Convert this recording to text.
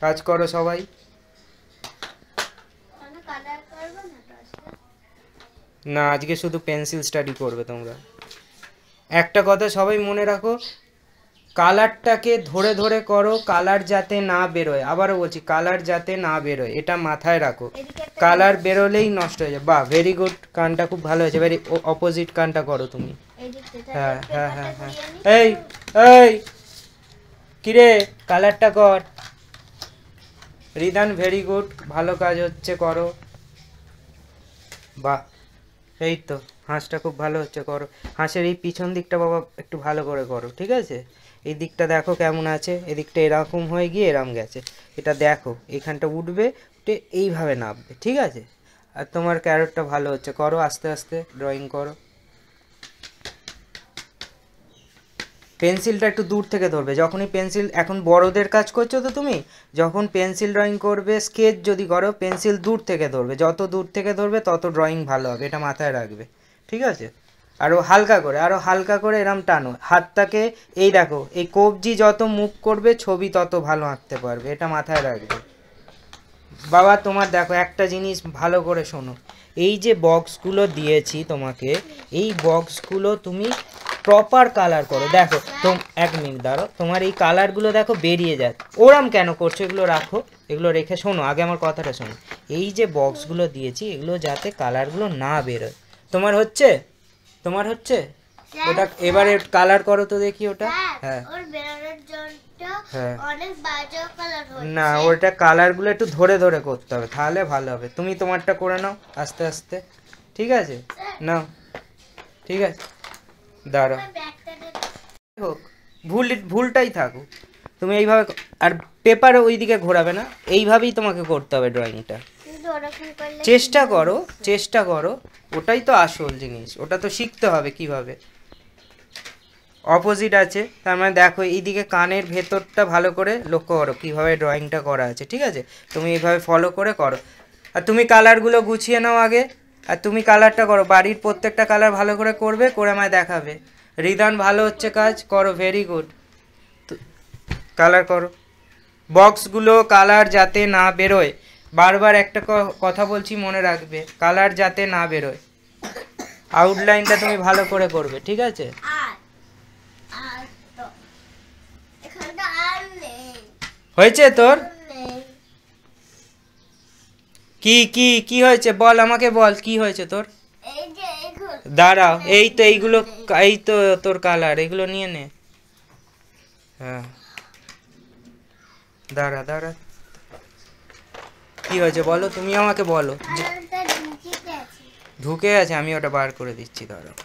কাজ করো সবাই। না, আজকে শুধু পেন্সিল স্টাডি করবে তোমরা। একটা কথা সবাই মনে রাখো, কালারটাকে ধরে ধরে করো, কালার যাতে না বেরোয়। আবারও বলছি, কালার যাতে না বেরোয়, এটা মাথায় রাখো। কালার বেরোলেই নষ্ট হয়ে যায়। বাহ, ভেরি গুড, কানটা খুব ভালো হয়েছে। ভেরি অপোজিট কানটা করো তুমি। হ্যাঁ হ্যাঁ হ্যাঁ হ্যাঁ। এই এই কিরে, কালারটা কর। রিদান, ভেরি গুড, ভালো কাজ হচ্ছে, করো। বাহ, এই তো, হাঁসটা খুব ভালো হচ্ছে, করো। হাঁসের এই পিছন দিকটা বাবা একটু ভালো করে করো, ঠিক আছে? এই দিকটা দেখো কেমন আছে, এদিকটা এরকম হয়ে গিয়ে এরম গেছে। এটা দেখো, এইখানটা উঠবে, উঠে এইভাবে নামবে, ঠিক আছে? আর তোমার ক্যারটটা ভালো হচ্ছে, করো আস্তে আস্তে ড্রয়িং করো। পেন্সিলটা একটু দূর থেকে ধরবে যখনই পেন্সিল, এখন বড়দের কাজ করছো তো তুমি, যখন পেন্সিল ড্রয়িং করবে, স্কেচ যদি করো, পেন্সিল দূর থেকে ধরবে। যত দূর থেকে ধরবে তত ড্রয়িং ভালো হবে, এটা মাথায় রাখবে, ঠিক আছে? আরও হালকা করে, আরও হালকা করে এরম টানো হাতটাকে। এই দেখো, এই কবজি যত মুভ করবে ছবি তত ভালো আঁকতে পারবে, এটা মাথায় রাখবে। বাবা তোমার দেখো একটা জিনিস ভালো করে শোনো, এই যে বক্সগুলো দিয়েছি তোমাকে, এই বক্সগুলো তুমি প্রপার কালার করো। দেখো এক মিনিট দাঁড়ো, তোমার এই কালারগুলো দেখো বেরিয়ে যায়। ওরম কেন করছো? এগুলো রাখো, এগুলো রেখে শোনো, আগে আমার কথাটা শোনো। এই যে বক্সগুলো দিয়েছি, এগুলো যাতে কালারগুলো না বেরোয়। তোমার হচ্ছে? তোমার হচ্ছে? ওটা এবারে কালার করো তো দেখি ওটা। হ্যাঁ হ্যাঁ, না ওটা কালারগুলো একটু ধরে ধরে করতে হবে, তাহলে ভালো হবে। তুমি তোমারটা করে নাও আস্তে আস্তে, ঠিক আছে? নাও, ঠিক আছে, দাঁড়াও। হোক, ভুলটাই থাকুক, তুমি এইভাবে আর পেপার ওইদিকে ঘোরাবে না, এইভাবেই তোমাকে করতে হবে ড্রয়িংটা। চেষ্টা করো, চেষ্টা করো, ওটাই তো আসল জিনিস, ওটা তো শিখতে হবে কিভাবে। অপোজিট আছে, তার মানে দেখো এইদিকে কানের ভেতরটা ভালো করে লক্ষ্য করো কীভাবে ড্রয়িংটা করা আছে, ঠিক আছে? তুমি এইভাবে ফলো করে করো। আর তুমি কালারগুলো গুছিয়ে নাও আগে, আর তুমি কালারটা করো, বাড়ির প্রত্যেকটা কালার ভালো করে করবে, করে আমায় দেখাবে। রিদান ভালো হচ্ছে কাজ, করো, ভেরি গুড, কালার করো। বক্সগুলো কালার যাতে না বেরোয়, বারবার একটা কথা বলছি মনে রাখবে, কালার যাতে না বেরোয়। আউটলাইনটা তুমি ভালো করে করবে, ঠিক আছে? হয়েছে তোর? কি কি কি হয়েছে বল, আমাকে বল, কি হয়েছে তোর? দাঁড়াও, এই তো এইগুলো, এই তো তোর কালার, এগুলো নিয়ে নে। হ্যাঁ, দাঁড়া দাঁড়া, কি হয়েছে বলো, তুমি আমাকে বলো। ঢুকে আছে, আমি ওটা বার করে দিচ্ছি, দাঁড়াও।